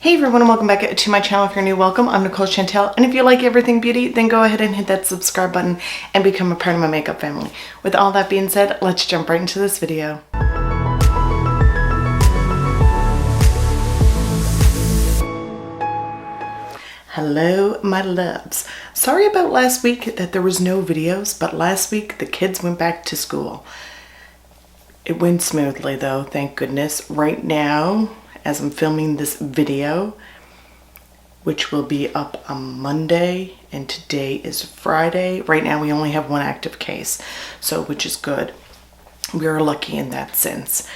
Hey everyone, and welcome back to my channel. If you're new, welcome. I'm Nicole Chantell, and if you like everything beauty, then go ahead and hit that subscribe button and become a part of my makeup family. With all that being said, let's jump right into this video. Hello my loves. Sorry about last week that there was no videos, but last week the kids went back to school. It went smoothly though, thank goodness. Right now, as I'm filming this video, which will be up on Monday, and today is Friday. Right now we only have one active case, so which is good. We are lucky in that sense.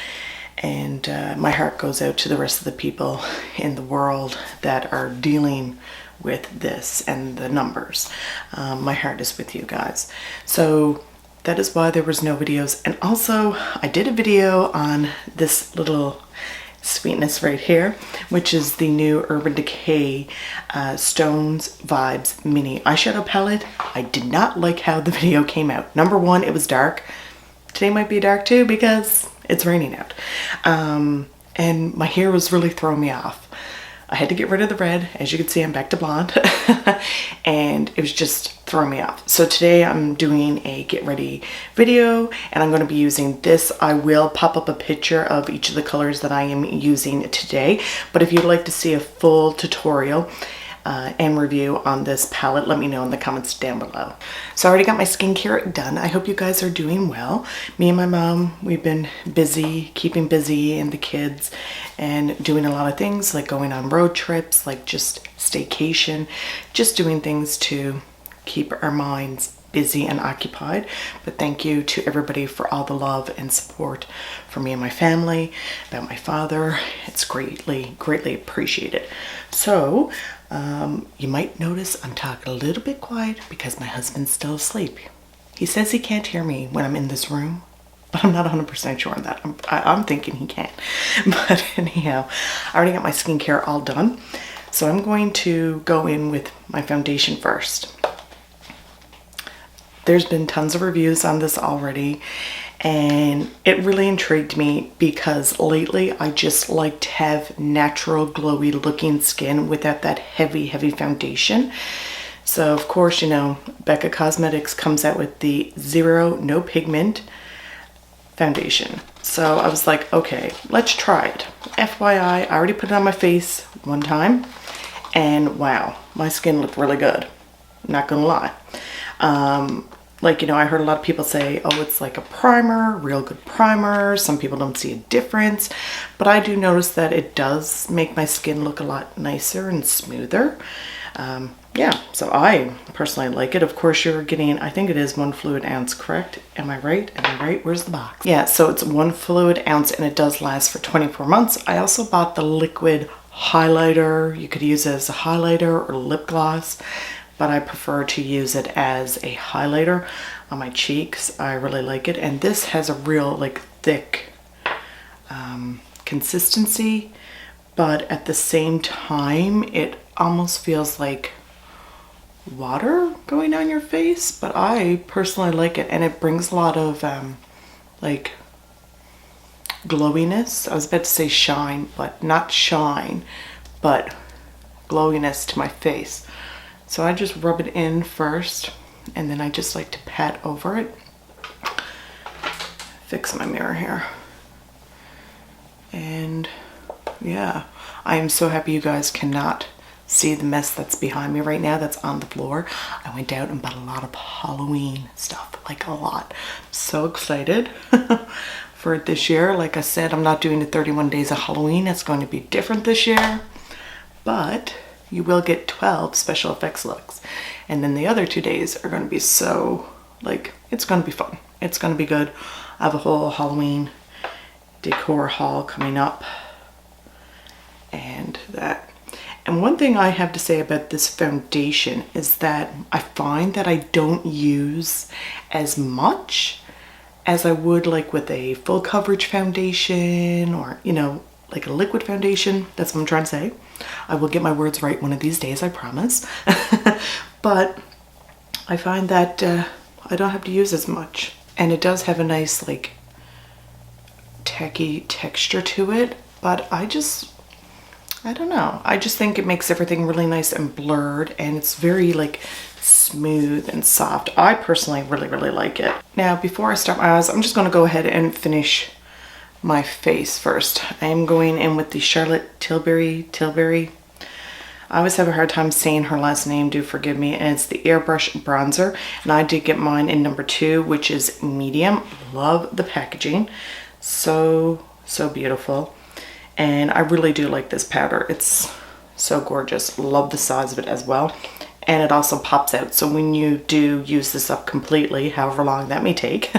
And my heart goes out to the rest of the people in the world that are dealing with this and the numbers. My heart is with you guys. So that is why there was no videos. And also I did a video on this little sweetness right here, which is the new Urban Decay Stones Vibes mini eyeshadow palette. I did not like how the video came out. Number one, it was dark. Today might be dark too because it's raining out. And my hair was really throwing me off. I had to get rid of the red. As you can see, I'm back to blonde. And it was just throwing me off. So today I'm doing a get ready video, and I'm going to be using this. I will pop up a picture of each of the colors that I am using today. But if you'd like to see a full tutorial and review on this palette, let me know in the comments down below. So I already got my skincare done. I hope you guys are doing well. Me and my mom, we've been busy, keeping busy, and the kids, and doing a lot of things like going on road trips, like just staycation, just doing things to keep our minds busy and occupied. But thank you to everybody for all the love and support for me and my family, about my father. It's greatly appreciated. So you might notice I'm talking a little bit quiet because my husband's still asleep. He says he can't hear me when I'm in this room, but I'm not 100% sure on that. I'm thinking he can. But anyhow, I already got my skincare all done. So I'm going to go in with my foundation first. There's been tons of reviews on this already, and it really intrigued me because lately I just like to have natural glowy looking skin without that heavy foundation. So of course, you know, BECCA Cosmetics comes out with the Zero No Pigment foundation. So I was like, okay, let's try it. FYI, I already put it on my face one time, and wow, my skin looked really good. I'm not gonna lie. Like, you know, I heard a lot of people say, oh, it's like a primer, real good primer. Some people don't see a difference, but I do notice that it does make my skin look a lot nicer and smoother. Yeah, so I personally like it. Of course, you're getting, I think it is 1 fluid ounce, correct? Am I right? Where's the box? Yeah, so it's 1 fluid ounce, and it does last for 24 months. I also bought the liquid highlighter. You could use it as a highlighter or lip gloss, but I prefer to use it as a highlighter on my cheeks. I really like it. And this has a real like thick consistency, but at the same time, it almost feels like water going on your face, but I personally like it, and it brings a lot of like glowiness. I was about to say shine, but not shine, but glowiness to my face. So I just rub it in first, and then I just like to pat over it. Fix my mirror here. And yeah, I am so happy you guys cannot see the mess that's behind me right now, that's on the floor. I went out and bought a lot of Halloween stuff, like a lot. I'm so excited for it this year. Like I said, I'm not doing the 31 days of Halloween. It's going to be different this year, but you will get 12 special effects looks. And then the other 2 days are going to be so, like, it's going to be fun. It's going to be good. I have a whole Halloween decor haul coming up, and that. And one thing I have to say about this foundation is that I find that I don't use as much as I would like with a full coverage foundation, or, you know, like a liquid foundation. That's what I'm trying to say. I will get my words right one of these days, I promise. But I find that I don't have to use as much. And it does have a nice, like, tacky texture to it. But I I don't know. I just think it makes everything really nice and blurred, and it's very like smooth and soft. I personally really, really like it. Now, before I start my eyes, I'm just going to go ahead and finish my face first. I am going in with the Charlotte Tilbury. I always have a hard time saying her last name, do forgive me, and it's the Airbrush bronzer, and I did get mine in number 2, which is medium. Love the packaging, so beautiful, and I really do like this powder. It's so gorgeous. Love the size of it as well, and it also pops out, so when you do use this up completely, however long that may take,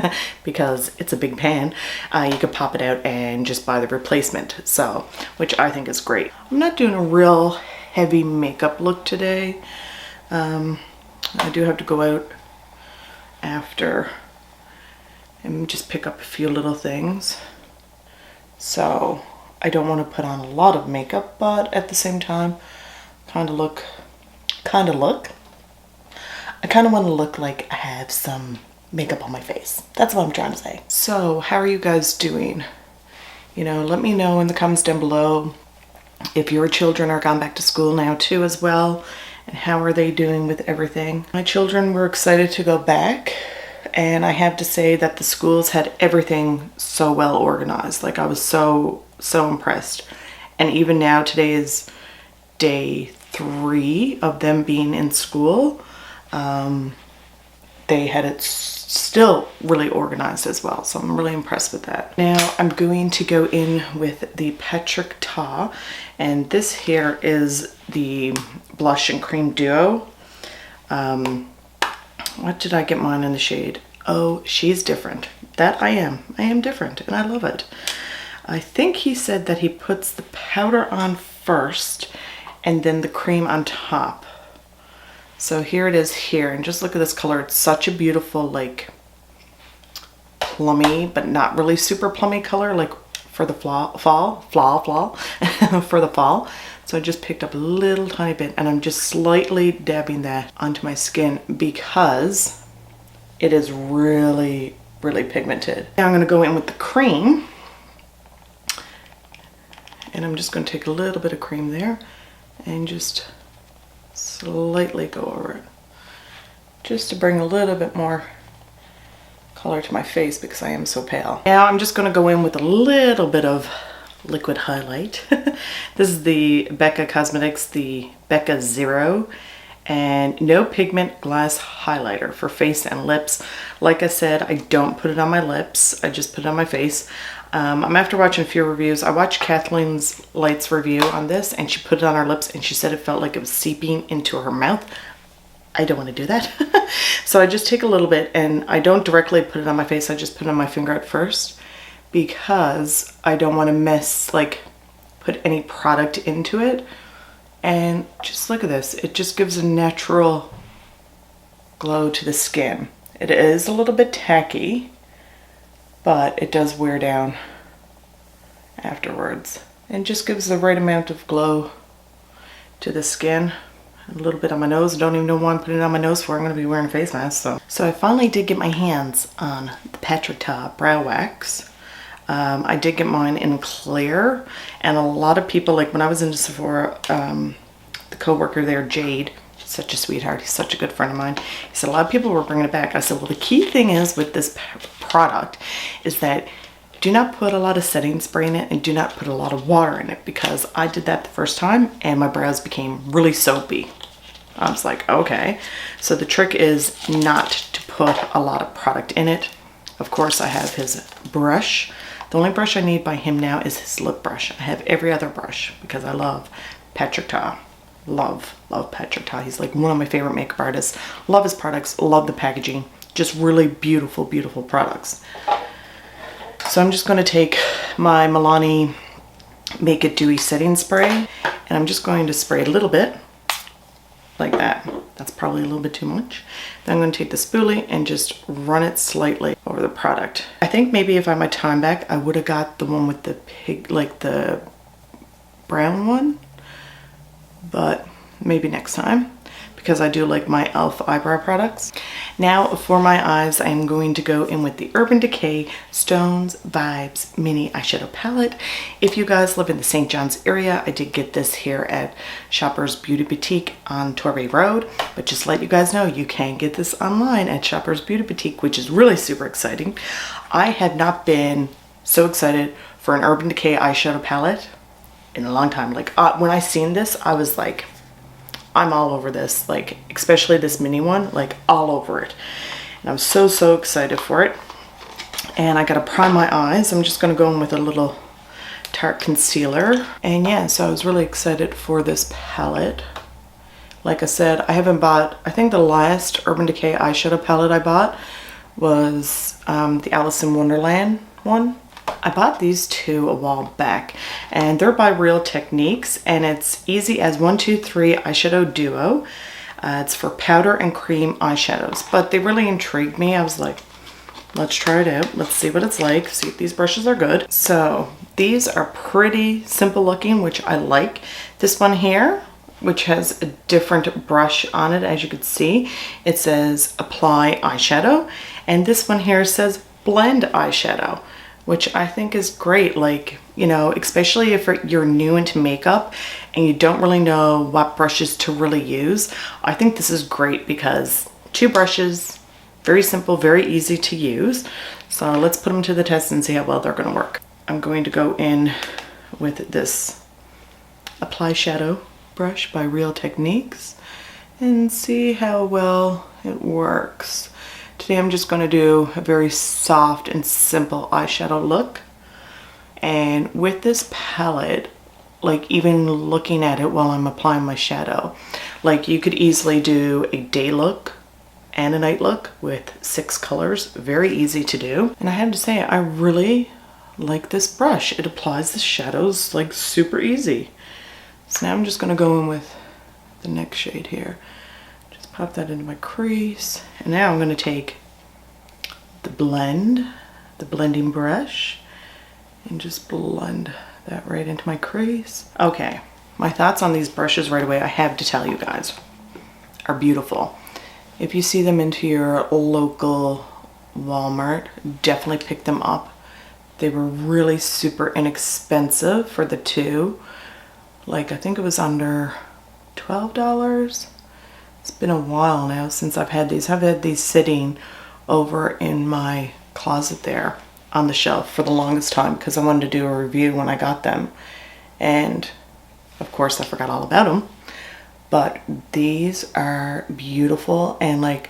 because it's a big pan, you could pop it out and just buy the replacement, so, which I think is great. I'm not doing a real heavy makeup look today. I do have to go out after and just pick up a few little things, so I don't want to put on a lot of makeup, but at the same time I kind of want to look like I have some makeup on my face. That's what I'm trying to say. So how are you guys doing? You know, let me know in the comments down below if your children are gone back to school now too as well, and how are they doing with everything. My children were excited to go back, and I have to say that the schools had everything so well organized. Like, I was so impressed. And even now, today is day 3 of them being in school. They had it still really organized as well, so I'm really impressed with that. Now I'm going to go in with the Patrick Ta, and this here is the blush and cream duo. What did I get mine in the shade? Oh, She's Different. That I am different, and I love it. I think he said that he puts the powder on first and then the cream on top. So here it is here, and just look at this color. It's such a beautiful, like, plummy, but not really super plummy color, like for the fall, for the fall. So I just picked up a little tiny bit, and I'm just slightly dabbing that onto my skin because it is really, really pigmented. Now I'm going to go in with the cream, and I'm just going to take a little bit of cream there and just slightly go over it, just to bring a little bit more color to my face because I am so pale. Now I'm just going to go in with a little bit of liquid highlight. This is the BECCA Cosmetics, the BECCA Zero, and no pigment glass highlighter for face and lips. Like I said, I don't put it on my lips, I just put it on my face. I'm after watching a few reviews. I watched Kathleen's Lights review on this, and she put it on her lips, and she said it felt like it was seeping into her mouth. I don't want to do that. So I just take a little bit, and I don't directly put it on my face. I just put it on my finger at first because I don't want to put any product into it. And just look at this. It just gives a natural glow to the skin. It is a little bit tacky, but it does wear down afterwards, and just gives the right amount of glow to the skin. A little bit on my nose. I don't even know why I'm putting it on my nose for. I'm going to be wearing a face mask. So I finally did get my hands on the Patrick Ta Brow Wax. I did get mine in clear, and a lot of people, like when I was into Sephora, the co-worker there, Jade, she's such a sweetheart, he's such a good friend of mine, he said a lot of people were bringing it back. I said, well, the key thing is with this product is that do not put a lot of setting spray in it, and do not put a lot of water in it, because I did that the first time and my brows became really soapy. I was like, okay. So the trick is not to put a lot of product in it. Of course, I have his brush. The only brush I need by him now is his lip brush. I have every other brush because I love Patrick Ta. Love Patrick Ta. He's like one of my favorite makeup artists. Love his products, love the packaging. Just really beautiful, beautiful products. So I'm just going to take my Milani Make It Dewy setting spray, and I'm just going to spray a little bit like that. That's probably a little bit too much. Then I'm going to take the spoolie and just run it slightly over the product. I think maybe if I had my time back, I would have got the one with the the brown one, but maybe next time, because I do like my e.l.f. eyebrow products. Now for my eyes, I'm going to go in with the Urban Decay Stones Vibes Mini Eyeshadow Palette. If you guys live in the St. John's area, I did get this here at Shoppers Beauty Boutique on Tilbury Road, but just to let you guys know, you can get this online at Shoppers Beauty Boutique, which is really super exciting. I have not been so excited for an Urban Decay eyeshadow palette in a long time. Like when I seen this, I was like, I'm all over this, like especially this mini one, like all over it. And I'm so excited for it. And I gotta prime my eyes. I'm just gonna go in with a little Tarte concealer. And yeah, so I was really excited for this palette. Like I said, I haven't bought, I think the last Urban Decay eyeshadow palette I bought was the Alice in Wonderland one. I bought these two a while back, and they're by Real Techniques, and it's easy as 1, 2, 3 eyeshadow duo. It's for powder and cream eyeshadows, but they really intrigued me. I was like, let's try it out. Let's see what it's like, see if these brushes are good. So these are pretty simple looking, which I like. This one here, which has a different brush on it, as you can see, it says apply eyeshadow, and this one here says blend eyeshadow, which I think is great. Like, you know, especially if you're new into makeup and you don't really know what brushes to really use, I think this is great because 2 brushes, very simple, very easy to use. So let's put them to the test and see how well they're gonna work. I'm going to go in with this Apply Shadow brush by Real Techniques and see how well it works. Today I'm just going to do a very soft and simple eyeshadow look. And with this palette, like even looking at it while I'm applying my shadow, like you could easily do a day look and a night look with 6 colors. Very easy to do. And I have to say, I really like this brush. It applies the shadows like super easy. So now I'm just going to go in with the next shade here. Just pop that into my crease. And now I'm going to take the blending brush, and just blend that right into my crease. Okay, my thoughts on these brushes right away, I have to tell you guys, are beautiful. If you see them into your local Walmart, definitely pick them up. They were really super inexpensive for the 2. Like, I think it was under $12. It's been a while now since I've had these. I've had these sitting over in my closet there on the shelf for the longest time because I wanted to do a review when I got them. And of course I forgot all about them. But these are beautiful, and like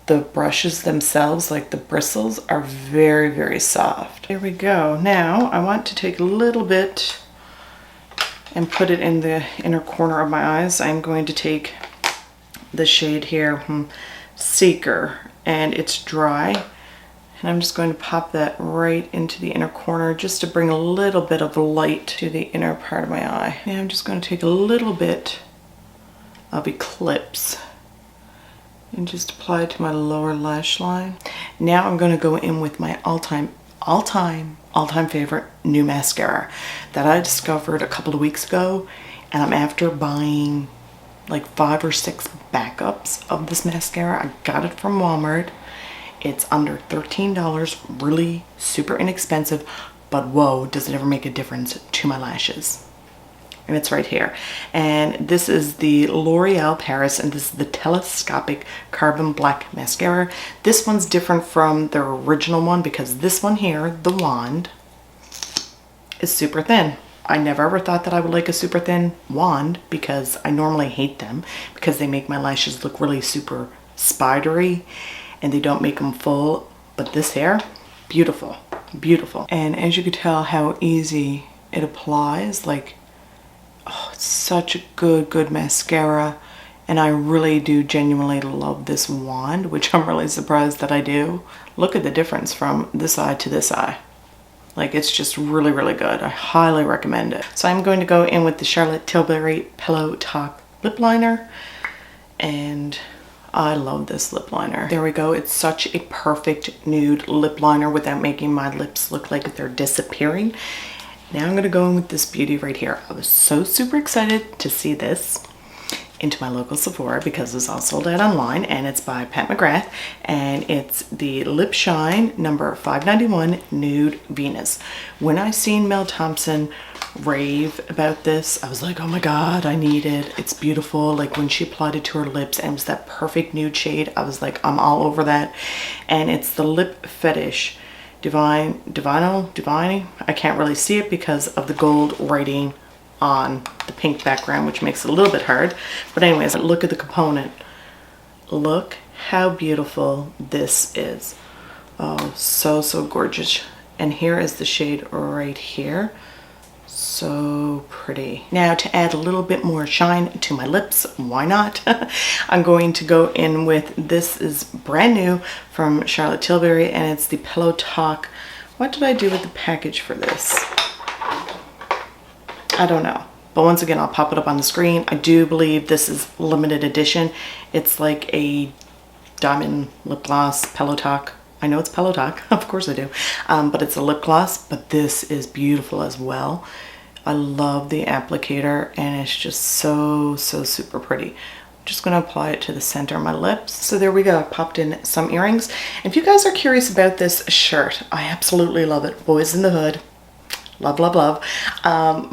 the brushes themselves, like the bristles, are very soft. Here we go. Now I want to take a little bit and put it in the inner corner of my eyes. I'm going to take the shade here, Seeker, and it's dry. And I'm just going to pop that right into the inner corner just to bring a little bit of light to the inner part of my eye. And I'm just going to take a little bit of Eclipse and just apply it to my lower lash line. Now I'm going to go in with my all-time favorite new mascara that I discovered a couple of weeks ago, and I'm after buying like 5 or 6 backups of this mascara. I got it from Walmart. It's under $13, really super inexpensive, but whoa, does it ever make a difference to my lashes. And it's right here. And this is the L'Oreal Paris, and this is the Telescopic Carbon Black Mascara. This one's different from the original one because this one here, the wand, is super thin. I never ever thought that I would like a super thin wand because I normally hate them because they make my lashes look really super spidery and they don't make them full. But this hair, beautiful, beautiful. And as you can tell how easy it applies, like, oh, it's such a good mascara. And I really do genuinely love this wand, which I'm really surprised that I do. Look at the difference from this eye to this eye. Like, it's just really good. I highly recommend it. So I'm going to go in with the Charlotte Tilbury Pillow Talk lip liner, and I love this lip liner. There we go. It's such a perfect nude lip liner without making my lips look like they're disappearing. Now I'm going to go in with this beauty right here. I was so super excited to see this. into my local Sephora because it's all sold out online, and it's by Pat McGrath, and it's the Lip Shine number 591 Nude Venus. When I seen Mel Thompson rave about this, I was like, oh my god, I need it. It's beautiful. Like when she applied it to her lips and it was that perfect nude shade, I was like, I'm all over that. And it's the Lip Fetish Divinyl. I can't really see it because of the gold writing on the pink background, which makes it a little bit hard. But anyways, look at the component. Look how beautiful this is. Oh, so gorgeous. And here is the shade right here. So pretty. Now to add a little bit more shine to my lips, why not? I'm going to go in with, this is brand new from Charlotte Tilbury, and it's the Pillow Talk. What did I do with the package for this? I don't know, but once again, I'll pop it up on the screen. I do believe this is limited edition. It's like a diamond lip gloss, Pillow Talk. I know it's Pillow Talk, of course I do, but it's a lip gloss, but this is beautiful as well. I love the applicator, and it's just so super pretty. I'm just gonna apply it to the center of my lips. So there we go, I popped in some earrings. If you guys are curious about this shirt, I absolutely love it. Boys in the Hood. Love, love, love.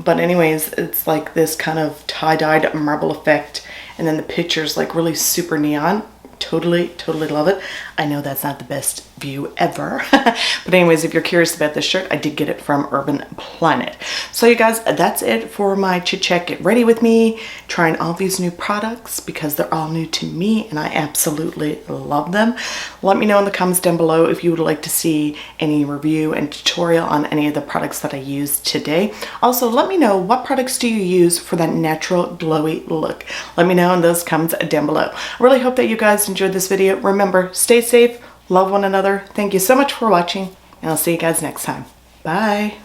But anyways, it's like this kind of tie-dyed marble effect, and then the picture's like really super neon. Totally love it. I know that's not the best view ever. But anyways, if you're curious about this shirt, I did get it from Urban Planet. So you guys, that's it for my chit chat. Get ready with me, trying all these new products because they're all new to me and I absolutely love them. Let me know in the comments down below if you would like to see any review and tutorial on any of the products that I used today. Also, let me know, what products do you use for that natural glowy look? Let me know in those comments down below. I really hope that you guys enjoyed this video. Remember, stay safe, love one another. Thank you so much for watching, and I'll see you guys next time. Bye.